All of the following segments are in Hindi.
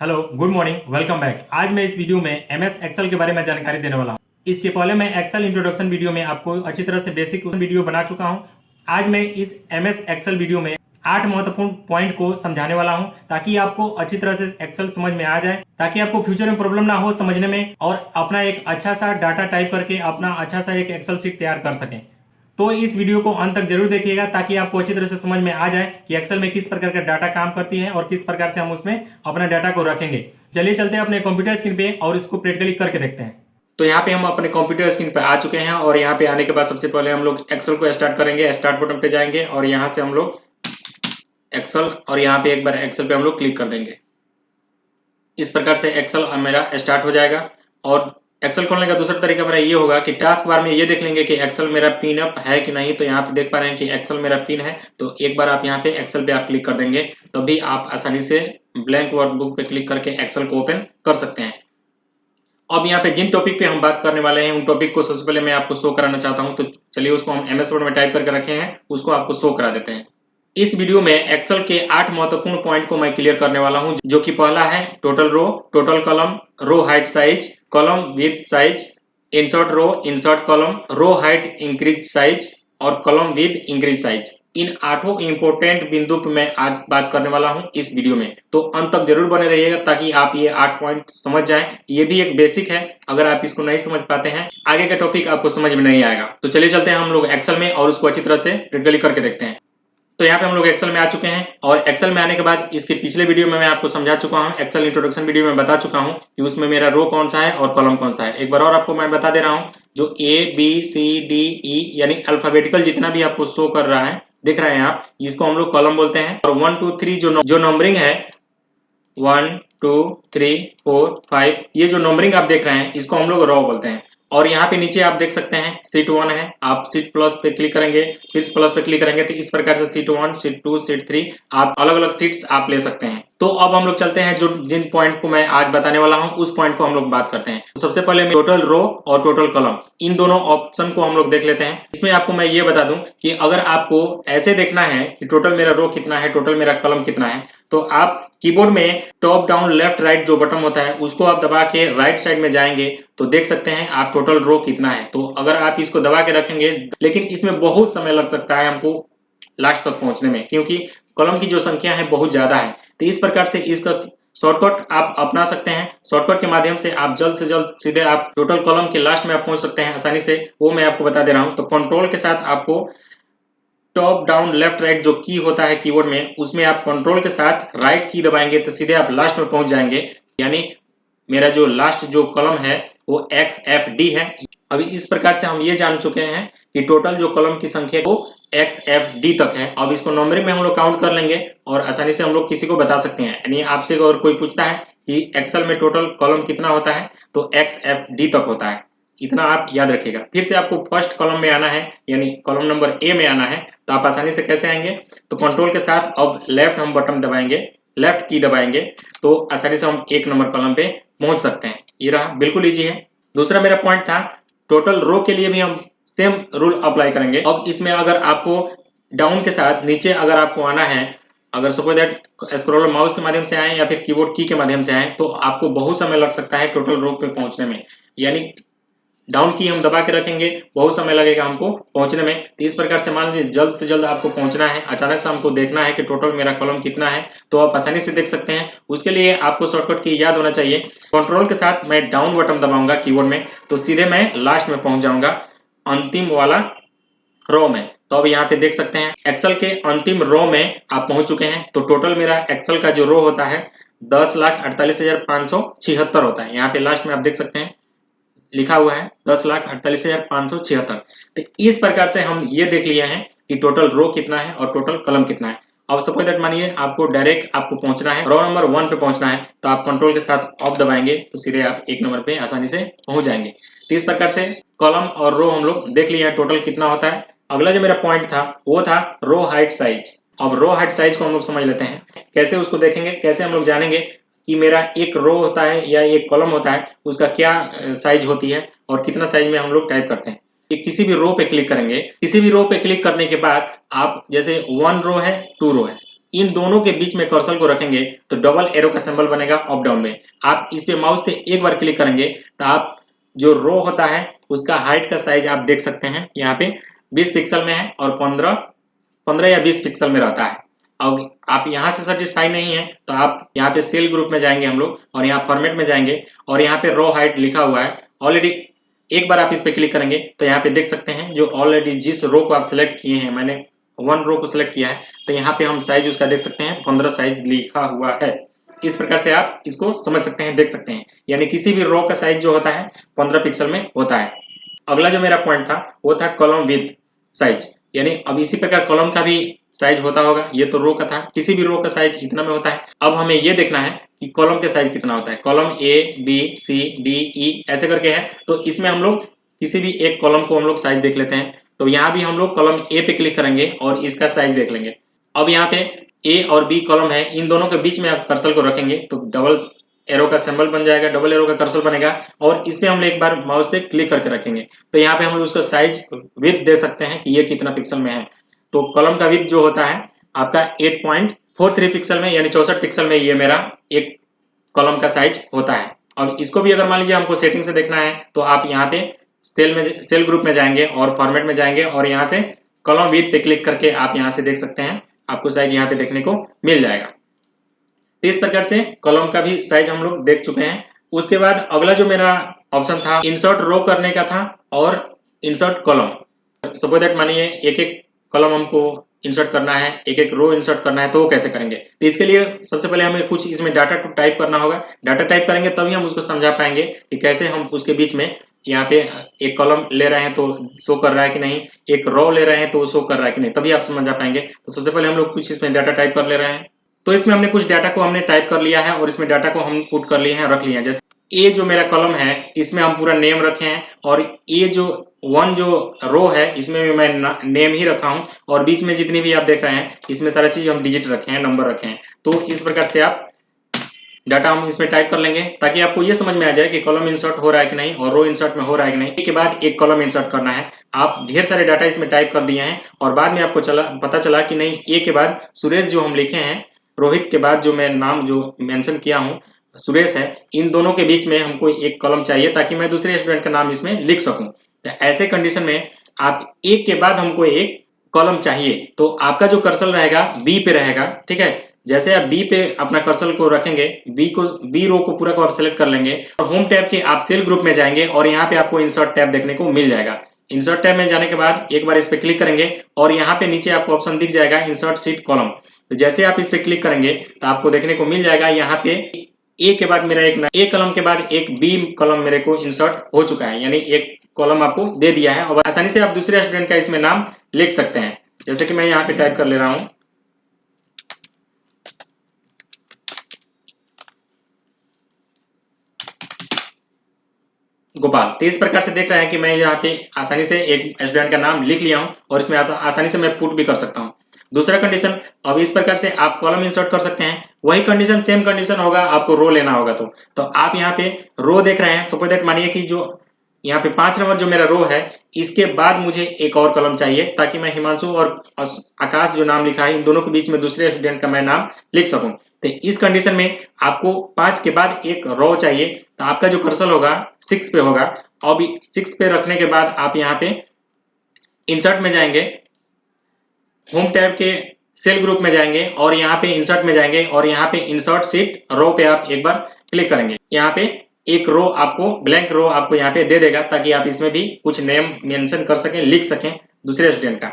Hello, good morning, welcome back. आज मैं इस वीडियो में एमएस एक्सेल के बारे में जानकारी देने वाला हूँ। इसके पहले मैं एक्सेल इंट्रोडक्शन वीडियो में आपको अच्छी तरह से बेसिक वीडियो बना चुका हूँ। आज मैं इस एमएस एक्सेल वीडियो में 8 महत्वपूर्ण पॉइंट को समझाने वाला हूँ ताकि आपको अच्छी तरह से एक्सेल समझ में आ जाए, ताकि आपको फ्यूचर में प्रॉब्लम ना हो समझने में और अपना एक अच्छा सा डाटा टाइप करके अपना अच्छा सा एक एक्सेल शीट तैयार कर सकें। तो इस वीडियो को अंत तक जरूर देखिएगा ताकि आपको अच्छी तरह से समझ में आ जाए कि एक्सेल में किस प्रकार का डाटा काम करती है और किस प्रकार से हम उसमें अपना डाटा को रखेंगे। चलिए चलते हैं अपने कंप्यूटर स्क्रीन पे और इसको प्रैक्टिकली करके देखते हैं। तो यहाँ पे हम अपने कंप्यूटर स्क्रीन पे आ चुके हैं और यहाँ पे आने के बाद सबसे पहले हम लोग एक्सेल को स्टार्ट करेंगे। स्टार्ट बटन पे जाएंगे और यहाँ से हम लोग एक्सेल और यहाँ पे एक बार एक्सेल पे हम लोग क्लिक कर देंगे। इस प्रकार से एक्सेल मेरा स्टार्ट हो जाएगा। और एक्सेल खोलने का दूसरा तरीका मेरा ये होगा कि टास्क बार में ये देख लेंगे कि एक्सेल मेरा पिन अप है कि नहीं। तो यहाँ पे देख पा रहे हैं कि एक्सेल मेरा पिन है, तो एक बार आप यहाँ पे एक्सेल पे आप क्लिक कर देंगे, तभी आप आसानी से ब्लैंक वर्कबुक पे क्लिक करके एक्सेल को ओपन कर सकते हैं। अब यहाँ पे जिन टॉपिक पे हम बात करने वाले हैं उन टॉपिक को सबसे पहले मैं आपको शो कराना चाहता हूँ। तो चलिए उसको हम एमएस वर्ड में टाइप करके रखे हैं, उसको आपको शो करा देते हैं। इस वीडियो में एक्सेल के 8 महत्वपूर्ण पॉइंट को मैं क्लियर करने वाला हूं, जो कि पहला है total row, total column, row height size, column width size, insert row, insert column, row height increase size और कॉलम विड्थ इंक्रीज साइज। इन 8 इंपोर्टेंट बिंदु पे मैं आज बात करने वाला हूं इस वीडियो में। तो अंत तक जरूर बने रहिएगा ताकि आप ये 8 पॉइंट समझ जाएं। ये भी एक बेसिक है, अगर आप इसको नहीं समझ पाते हैं आगे का टॉपिक आपको समझ में नहीं आएगा। तो चलिए चलते हैं हम लोग एक्सेल में और उसको अच्छी तरह से प्रैक्टिकली करके देखते हैं। तो यहाँ पे हम लोग एक्सेल में आ चुके हैं और एक्सेल में आने के बाद इसके पिछले वीडियो में मैं आपको समझा चुका हूँ, एक्सेल इंट्रोडक्शन वीडियो में बता चुका हूँ कि उसमें मेरा रो कौन सा है और कॉलम कौन सा है। एक बार और आपको मैं बता दे रहा हूँ, जो ए बी सी डी ई यानी अल्फाबेटिकल जितना भी आपको शो कर रहा है, देख रहे हैं आप, इसको हम लोग कॉलम बोलते हैं। और 1 2 3 जो नंबरिंग है 1 2 3 4 5, ये जो नंबरिंग आप देख रहे हैं इसको हम लोग रो बोलते हैं। और यहाँ पे नीचे आप देख सकते हैं सीट 1 है, आप सीट प्लस पे क्लिक करेंगे, फिर प्लस पे क्लिक करेंगे तो इस प्रकार से सीट 1 सीट 2 सीट 3 आप अलग अलग सीट्स आप ले सकते हैं। तो अब हम लोग चलते हैं, जो जिन पॉइंट को मैं आज बताने वाला हूँ उस पॉइंट को हम लोग बात करते हैं। तो सबसे पहले मैं टोटल रो और टोटल कॉलम, इन दोनों ऑप्शन को हम लोग देख लेते हैं। इसमें आपको मैं ये बता दूं कि अगर आपको ऐसे देखना है कि टोटल मेरा रो कितना है, टोटल मेरा कॉलम कितना है, तो आप कीबोर्ड में टॉप डाउन लेफ्ट राइट जो बटन होता है उसको आप दबा के राइट साइड में जाएंगे तो देख सकते हैं आप टोटल रो कितना है। तो अगर आप इसको दबा के रखेंगे, लेकिन इसमें बहुत समय लग सकता है हमको लास्ट तक पहुंचने में, क्योंकि कॉलम की जो संख्या है बहुत ज्यादा है। तो इस प्रकार से इसका शॉर्टकट आप अपना सकते हैं। शॉर्टकट के माध्यम से आप जल्द से जल्द सीधे आप टोटल कॉलम के लास्ट में आप पहुंच सकते हैं आसानी से, वो मैं आपको बता दे रहा हूं। तो कंट्रोल के साथ आपको टॉप डाउन लेफ्ट राइट जो की होता है कीबोर्ड में, उसमें आप कंट्रोल के साथ राइट की दबाएंगे तो सीधे आप लास्ट में पहुंच जाएंगे। यानी मेरा जो लास्ट जो कॉलम है वो एक्स एफ डी है। अभी इस प्रकार से हम ये जान चुके हैं कि टोटल जो कॉलम की संख्या वो एक्स एफ डी तक है। अब इसको नंबरिंग में हम लोग काउंट कर लेंगे और आसानी से हम लोग किसी को बता सकते हैं। यानी आपसे अगर कोई पूछता है कि एक्सेल में टोटल कॉलम कितना होता है, तो एक्स एफ डी तक होता है, इतना आप याद रखिएगा। फिर से आपको फर्स्ट कॉलम में आना है, यानी कॉलम नंबर ए में आना है। तो आप आसानी से कैसे आएंगे, तो कंट्रोल के साथ अब लेफ्ट हम बटन दबाएंगे, लेफ्ट की दबाएंगे तो आसानी से हम 1 नंबर कॉलम पे पहुंच सकते हैं। ये रहा, बिल्कुल इजी है। दूसरा मेरा पॉइंट था टोटल रो के लिए भी हम सेम रूल अप्लाई करेंगे। अब इसमें अगर आपको डाउन के साथ नीचे अगर आपको आना है, अगर सपोज दैट स्क्रॉलर माउस के माध्यम से आए या फिर कीबोर्ड की के माध्यम से आए, तो आपको बहुत समय लग सकता है टोटल रो पे पहुंचने में। यानी डाउन की हम दबा के रखेंगे, बहुत समय लगेगा हमको पहुंचने में। तो इस प्रकार से मान लीजिए जल्द से जल्द आपको पहुंचना है, अचानक से हमको देखना है कि टोटल मेरा कॉलम कितना है, तो आप आसानी से देख सकते हैं। उसके लिए आपको शॉर्टकट की याद होना चाहिए। कंट्रोल के साथ मैं डाउन बटन दबाऊंगा कीबोर्ड में तो सीधे मैं लास्ट में पहुंच जाऊंगा, अंतिम वाला रो में। तो अब यहाँ पे देख सकते हैं एक्सेल के अंतिम रो में आप पहुंच चुके हैं। तो टोटल मेरा एक्सेल का जो रो होता है 10,48,576 होता है। यहाँ पे लास्ट में आप देख सकते हैं लिखा हुआ है 10,48,576। तो इस प्रकार से हम ये देख लिए हैं कि टोटल रो कितना है और टोटल कॉलम कितना है। अब सपोज दैट मानिए आपको डायरेक्ट आपको पहुंचना है, रो नंबर 1 पे पहुंचना है, तो आप कंट्रोल के साथ ऑफ दबाएंगे तो सीधे आप 1 नंबर पे आसानी से पहुंच जाएंगे। तो इस प्रकार से कॉलम और रो हम लोग देख लिया है टोटल कितना होता है। अगला जो मेरा पॉइंट था वो था रो हाइट साइज। अब रो हाइट साइज को हम लोग समझ लेते हैं, कैसे उसको देखेंगे, कैसे हम लोग जानेंगे कि मेरा एक रो होता है या एक कॉलम होता है उसका क्या साइज होती है और कितना साइज में हम लोग टाइप करते हैं। कि किसी भी रो पे क्लिक करेंगे, किसी भी रो पे क्लिक करने के बाद आप जैसे 1 रो है 2 रो है, इन दोनों के बीच में कर्सर को रखेंगे तो डबल एरो का सिंबल बनेगा अप डाउन में। आप इस पे माउस से एक बार क्लिक करेंगे तो आप जो रो होता है उसका हाइट का साइज आप देख सकते हैं, यहाँ पे 20 पिक्सल में है और 15 या 20 पिक्सल में रहता है। अब आप यहाँ से सेटिस्फाई नहीं है तो आप यहाँ पे सेल ग्रुप में जाएंगे हम लोग और यहाँ फॉर्मेट में जाएंगे और यहाँ पे रो हाइट लिखा हुआ है ऑलरेडी। एक बार आप इस पे क्लिक करेंगे तो यहाँ पे देख सकते हैं जो ऑलरेडी जिस रो को आप सिलेक्ट किए हैं, मैंने 1 रो को सिलेक्ट किया है, तो यहाँ पे हम साइज उसका देख सकते हैं 15 साइज लिखा हुआ है। इस प्रकार से आप इसको समझ सकते हैं, देख सकते हैं, यानी किसी भी रो का साइज जो होता है 15 पिक्सल में होता है। अगला जो मेरा पॉइंट था वो था कॉलम विड्थ साइज, यानी अब इसी प्रकार कॉलम का भी साइज होता होगा। ये तो रो का था, किसी भी रो का साइज इतना में होता है। अब हमें ये देखना है कि कॉलम के साइज कितना होता है। Column A B C D E ऐसे करके है, तो इसमें हम लोग किसी भी एक कॉलम को हम लोग साइज देख लेते हैं। तो यहाँ भी हम लोग कॉलम ए पे क्लिक करेंगे और इसका साइज देख लेंगे। अब यहाँ पे ए और बी कॉलम है, इन दोनों के बीच में आप कर्सर को रखेंगे तो डबल एरो का सिंबल बन जाएगा, डबल एरो का कर्सर बनेगा और इसमें हम एक बार माउस से क्लिक करके रखेंगे तो यहाँ पे हम उसका साइज विड्थ दे सकते हैं कि ये कितना पिक्सल में है। तो कॉलम का विड्थ जो होता है आपका 8.43 पिक्सल में, यानी 64 पिक्सल में ये मेरा एक कॉलम का साइज होता है। अब इसको भी अगर मान लीजिए हमको सेटिंग से देखना है तो आप यहाँ पे सेल ग्रुप में जाएंगे और फॉर्मेट में जाएंगे और यहाँ से कॉलम विड्थ पे क्लिक करके आप यहाँ से देख सकते हैं, आपको साइज यहाँ पे देखने को मिल जाएगा। तो इस प्रकार से कॉलम का भी साइज हम लोग देख चुके हैं। उसके बाद अगला जो मेरा ऑप्शन था इंसर्ट रो करने का था और इंसर्ट कॉलम। सपोज दैट मानिए एक एक कॉलम हमको इंसर्ट करना है, एक एक रो इंसर्ट करना है, तो वो कैसे करेंगे। तो इसके लिए सबसे पहले हमें कुछ इसमें डाटा टाइप करना होगा। डाटा टाइप करेंगे तभी हम उसको समझा पाएंगे कि कैसे हम उसके बीच में यहाँ पे एक कॉलम ले रहे हैं तो शो कर रहा है कि नहीं, एक रो ले रहे हैं तो शो कर रहा है कि नहीं, तभी आप समझ पाएंगे। तो सबसे पहले हम लोग कुछ इसमें डाटा टाइप कर ले रहे हैं। तो इसमें हमने कुछ डाटा को हमने टाइप कर लिया है और इसमें डाटा को हम पुट कर लिए हैं, रख लिए हैं। जैसे ये जो मेरा कॉलम है इसमें हम पूरा नेम रखे हैं और ये जो 1 जो रो है इसमें भी मैं नेम ही रखा हूं और बीच में जितनी भी आप देख रहे हैं इसमें सारा चीज हम डिजिट रखे हैं, नंबर रखे हैं। तो इस प्रकार से आप डाटा हम इसमें टाइप कर लेंगे ताकि आपको ये समझ में आ जाए कि कॉलम इंसर्ट हो रहा है कि नहीं और रो इंसर्ट में हो रहा है कि नहीं। एक के बाद एक कॉलम इंसर्ट करना है। आप ढेर सारे डाटा इसमें टाइप कर दिए हैं और बाद में आपको पता चला कि नहीं, ए के बाद सुरेश जो हम लिखे हैं, रोहित के बाद जो मैं नाम जो मेंशन किया हूँ सुरेश है, इन दोनों के बीच में हमको एक कॉलम चाहिए ताकि मैं दूसरे स्टूडेंट का नाम इसमें लिख सकूं। तो ऐसे कंडीशन में आप एक के बाद हमको एक कॉलम चाहिए तो आपका जो कर्सर रहेगा बी पे रहेगा, ठीक है। जैसे आप बी पे अपना कर्सर को रखेंगे, बी रो को पूरा को आप सेलेक्ट कर लेंगे और होम टैब के आप सेल ग्रुप में जाएंगे और यहाँ पे आपको इंसर्ट टैब देखने को मिल जाएगा। इंसर्ट टैब में जाने के बाद एक बार इस पे क्लिक करेंगे और यहाँ पे नीचे आपको ऑप्शन दिख जाएगा इंसर्ट शीट कॉलम। तो जैसे आप इस पे क्लिक करेंगे तो आपको देखने को मिल जाएगा यहाँ पे ए के बाद मेरा एक कॉलम के बाद एक बी कॉलम मेरे को इंसर्ट हो चुका है, यानी एक कॉलम आपको दे दिया है और आसानी से आप दूसरे स्टूडेंट का इसमें नाम लिख सकते हैं। जैसे कि मैं यहाँ पे टाइप कर ले रहा हूँ गोपाल। तो इस प्रकार से देख रहे हैं कि मैं यहाँ पे आसानी से एक स्टूडेंट का नाम लिख लिया हूँ और इसमें आसानी से मैं पुट भी कर सकता हूँ। दूसरा कंडीशन, अब इस प्रकार से आप कॉलम इंसर्ट कर सकते हैं। वही कंडीशन सेम कंडीशन होगा, आपको रो लेना होगा। तो आप यहाँ पे रो देख रहे हैं। सपोज दैट मानिए कि जो यहाँ पे 5 नंबर जो मेरा रो है इसके बाद मुझे एक और कॉलम चाहिए ताकि मैं हिमांशु और आकाश जो नाम लिखा है इन दोनों के बीच में दूसरे स्टूडेंट का मैं नाम लिख सकूं। तो इस कंडीशन में आपको 5 के बाद एक रो चाहिए, तो आपका जो कर्सर होगा 6 पे होगा। अब 6 पे रखने के बाद आप यहाँ पे इंसर्ट में जाएंगे, होम टैब के सेल ग्रुप में जाएंगे और यहाँ पे इंसर्ट में जाएंगे और यहाँ पे इंसर्ट शीट रो पे आप एक बार क्लिक करेंगे। यहाँ पे एक रो आपको ब्लैंक रो आपको यहाँ पे दे देगा ताकि आप इसमें भी कुछ नेम मेंशन कर सकें, लिख सकें दूसरे स्टूडेंट का।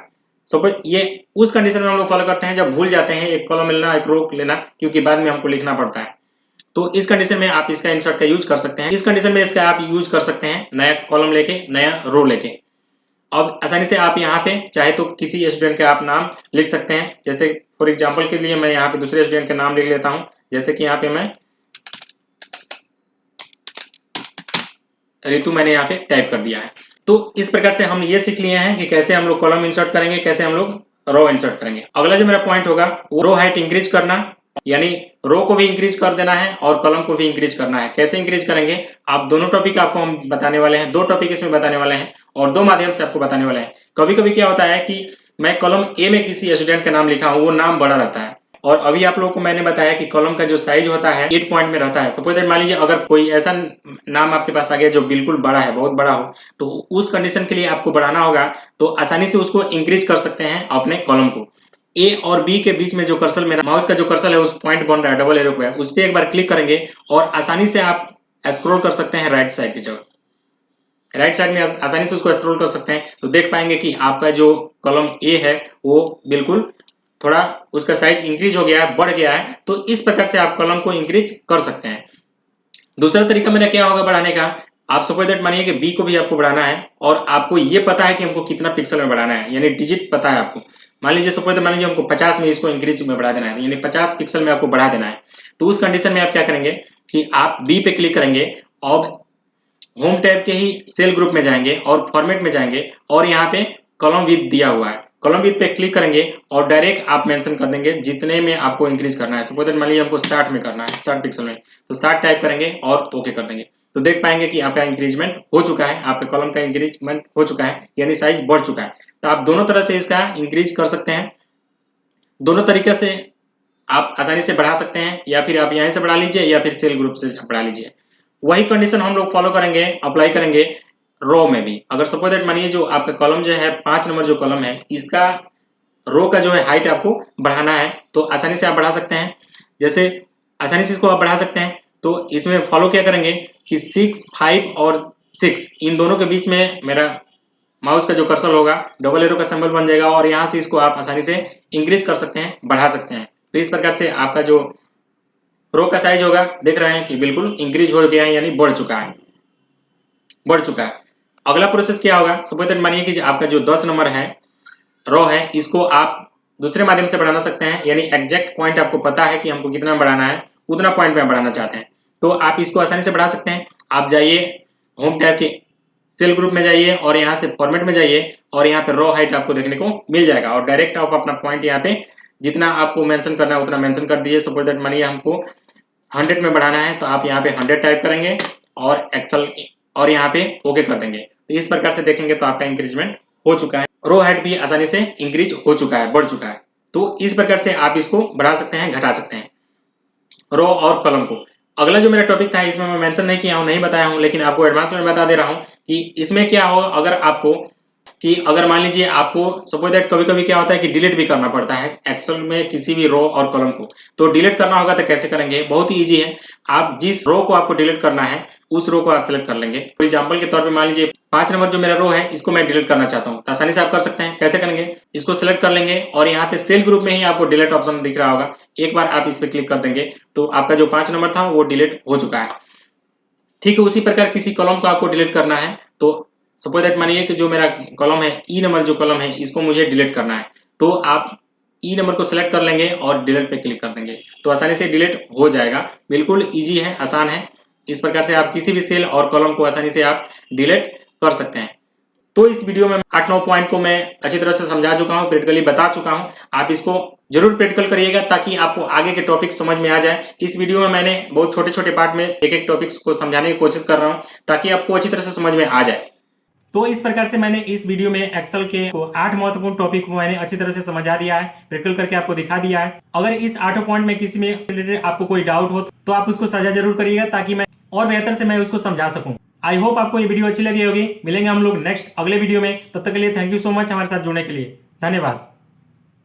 सपोज ये उस कंडीशन में हम लोग फॉलो करते हैं जब भूल जाते हैं एक कॉलम लेना एक रो लेना, क्योंकि बाद में हमको लिखना पड़ता है। तो इस कंडीशन में आप इसका इंसर्ट का यूज कर सकते हैं। इस कंडीशन में इसका आप यूज कर सकते हैं नया कॉलम लेके, नया रो लेके। अब आसानी से आप यहाँ पे चाहे तो किसी स्टूडेंट का आप नाम लिख सकते हैं। जैसे फॉर एग्जांपल के लिए मैं यहाँ पे दूसरे स्टूडेंट का नाम लिख लेता हूँ। जैसे कि यहाँ पे मैं ऋतु मैंने यहाँ पे टाइप कर दिया है। तो इस प्रकार से हम ये सीख लिए हैं कि कैसे हम लोग कॉलम इंसर्ट करेंगे, कैसे हम लोग रो इंसर्ट करेंगे। अगला जो मेरा पॉइंट होगा वो रो हाइट इंक्रीज करना, यानी रो को भी इंक्रीज कर देना है और कॉलम को भी इंक्रीज करना है। कैसे इंक्रीज करेंगे, आप दोनों टॉपिक आपको हम बताने वाले हैं, 2 टॉपिक इसमें बताने वाले हैं और 2 माध्यम से आपको बताने वाले हैं। कभी कभी क्या होता है कि मैं कॉलम ए में किसी स्टूडेंट का नाम लिखा हूँ, वो नाम बड़ा रहता है और अभी आप लोगों को मैंने बताया कि कॉलम का जो साइज होता है 8 पॉइंट में रहता है। सपोज दैट मान लीजिए अगर कोई ऐसा नाम आपके पास आ गया जो बिल्कुल बड़ा है, बहुत बड़ा हो, तो उस कंडीशन के लिए आपको बढ़ाना होगा, तो आसानी से उसको इंक्रीज कर सकते हैं अपने कॉलम को। ए और बी के बीच में जो कर्सर, मेरा माउस का जो कर्सर है उस पॉइंट बन रहा है डबल एरो पे, उस पर एक बार क्लिक करेंगे और आसानी से आप स्क्रॉल कर सकते हैं राइट साइड की जगह। राइट साइड में आसानी से उसको स्क्रॉल कर सकते हैं, तो देख पाएंगे कि आपका जो कॉलम ए है वो बिल्कुल थोड़ा उसका साइज इंक्रीज हो गया है, बढ़ गया है। तो इस प्रकार से आप कॉलम को इंक्रीज कर सकते हैं। दूसरा तरीका मेरा क्या होगा बढ़ाने का, आप सपोज दैट मानिए कि बी को भी आपको बढ़ाना है और आपको ये पता है कि हमको कितना पिक्सल में बढ़ाना है, यानी डिजिट पता है आपको। मान लीजिए सपोज मान लीजिए हमको 50 में इसको इंक्रीज में बढ़ा देना है, यानी 50 पिक्सल में आपको बढ़ा देना है। तो उस कंडीशन में आप क्या करेंगे कि आप बी पे क्लिक करेंगे और होम टैब के ही सेल ग्रुप में जाएंगे और फॉर्मेट में जाएंगे और यहाँ पे कॉलम विड्थ दिया हुआ है, कॉलम विड्थ पे क्लिक करेंगे और डायरेक्ट आप मेंशन कर देंगे जितने में आपको इंक्रीज करना है। सपोज मान लीजिए हमको 60 में करना है, 60 पिक्सल में, तो 60 टाइप करेंगे और ओके कर देंगे। तो देख पाएंगे कि आपका इंक्रीजमेंट हो चुका है, आपके कॉलम का इंक्रीजमेंट हो चुका है, यानी साइज बढ़ चुका है। तो आप दोनों तरह से इसका इंक्रीज कर सकते हैं, दोनों तरीके से आप आसानी से बढ़ा सकते हैं, या फिर आप यहीं से बढ़ा लीजिए या फिर सेल ग्रुप से बढ़ा लीजिए। वही कंडीशन हम लोग फॉलो करेंगे, अप्लाई करेंगे रो में भी। अगर सपोज दैट मानिए जो आपका कॉलम जो है 5 नंबर जो कॉलम है, इसका रो का जो है हाइट आपको बढ़ाना है, तो आसानी से आप बढ़ा सकते हैं। जैसे आसानी से इसको आप बढ़ा सकते हैं, तो इसमें फॉलो क्या करेंगे कि 6, 5 और 6 इन दोनों के बीच में मेरा माउस का जो कर्सर होगा डबल एरो का सिंबल बन जाएगा और यहाँ से इसको आप आसानी से इंक्रीज कर सकते हैं, बढ़ा सकते हैं। तो इस प्रकार से आपका जो रो का साइज होगा, देख रहे हैं कि बिल्कुल इंक्रीज हो गया है, यानी बढ़ चुका है, बढ़ चुका है। अगला प्रोसेस क्या होगा, सपोज दैट मानिए कि आपका जो 10 नंबर है रो है, इसको आप दूसरे माध्यम से बढ़ाना सकते हैं, यानी एग्जैक्ट पॉइंट आपको पता है कि हमको कितना बढ़ाना है, उतना पॉइंट में बढ़ाना चाहते हैं, तो आप इसको आसानी से बढ़ा सकते हैं। आप जाइए होम टैब के सेल ग्रुप में जाइए और यहाँ से फॉर्मेट में जाइए और यहाँ पे रो हाइट आपको देखने को मिल जाएगा और डायरेक्ट आप अपना पॉइंट यहाँ पे जितना आपको मेंशन करना है उतना मेंशन कर दीजिए। सपोज दैट मानिए हमको 100 में बढ़ाना है, तो आप यहाँ पे 100 टाइप करेंगे और एक्सेल और यहाँ पे ओके कर देंगे। तो इस प्रकार से देखेंगे तो आपका इंक्रीजमेंट हो चुका है, रो हाइट भी आसानी से इंक्रीज हो चुका है, बढ़ चुका है। तो इस प्रकार से आप इसको बढ़ा सकते हैं, घटा सकते हैं रो और कॉलम को। अगला जो मेरा टॉपिक था इसमें मैं मेंशन नहीं किया हूं, नहीं बताया हूं, लेकिन आपको एडवांस में बता दे रहा हूं कि इसमें क्या हो, अगर आपको कि अगर मान लीजिए आपको सपोज दैट कभी कभी क्या होता है कि डिलीट भी करना पड़ता है एक्सेल में किसी भी रो और कॉलम को, तो डिलीट करना होगा तो कैसे करेंगे, बहुत ही इजी है। आप जिस रो को आपको डिलीट करना है उस रो को आप सिलेक्ट कर लेंगे। फॉर एग्जाम्पल के तौर पे मान लीजिए 5 नंबर जो मेरा रो है इसको मैं डिलीट करना चाहता हूँ, तो आसानी से आप कर सकते हैं। कैसे करेंगे, इसको सिलेक्ट कर लेंगे और यहाँ पे सेल ग्रुप में ही आपको डिलीट ऑप्शन दिख रहा होगा, एक बार आप इस पर क्लिक कर देंगे तो आपका जो 5 नंबर था वो डिलीट हो चुका है। ठीक है, उसी प्रकार किसी कॉलम को आपको डिलीट करना है, तो सपोज दैट मानिए कि जो मेरा कॉलम है ई नंबर जो कॉलम है इसको मुझे डिलीट करना है, तो आप ई नंबर को सिलेक्ट कर लेंगे और डिलीट पे क्लिक कर देंगे, तो आसानी से डिलीट हो जाएगा। बिल्कुल इजी है, आसान है। इस प्रकार से आप किसी भी सेल और कॉलम को आसानी से आप डिलीट कर सकते हैं। तो इस वीडियो में 8-9 पॉइंट को मैं अच्छी तरह से समझा चुका हूँ, प्रैक्टिकली बता चुका हूँ। आप इसको जरूर प्रैक्टिकल करिएगा ताकि आपको आगे के टॉपिक समझ में आ जाए। इस वीडियो में मैंने बहुत छोटे छोटे पार्ट में एक एक टॉपिक्स को समझाने की कोशिश कर रहा हूँ ताकि आपको अच्छी तरह से समझ में आ जाए। तो इस प्रकार से मैंने इस वीडियो में एक्सेल के 8 महत्वपूर्ण टॉपिक को मैंने अच्छी तरह से समझा दिया है, प्रैक्टिकल करके आपको दिखा दिया है। अगर इस 8 पॉइंट में किसी में रिलेटेड आपको कोई डाउट हो तो आप उसको साझा जरूर करिएगा ताकि मैं और बेहतर से मैं उसको समझा सकूं। आई होप आपको ये वीडियो अच्छी लगी होगी। मिलेंगे हम लोग नेक्स्ट अगले वीडियो में, तब तक के लिए थैंक यू सो मच हमारे साथ जुड़ने के लिए, धन्यवाद।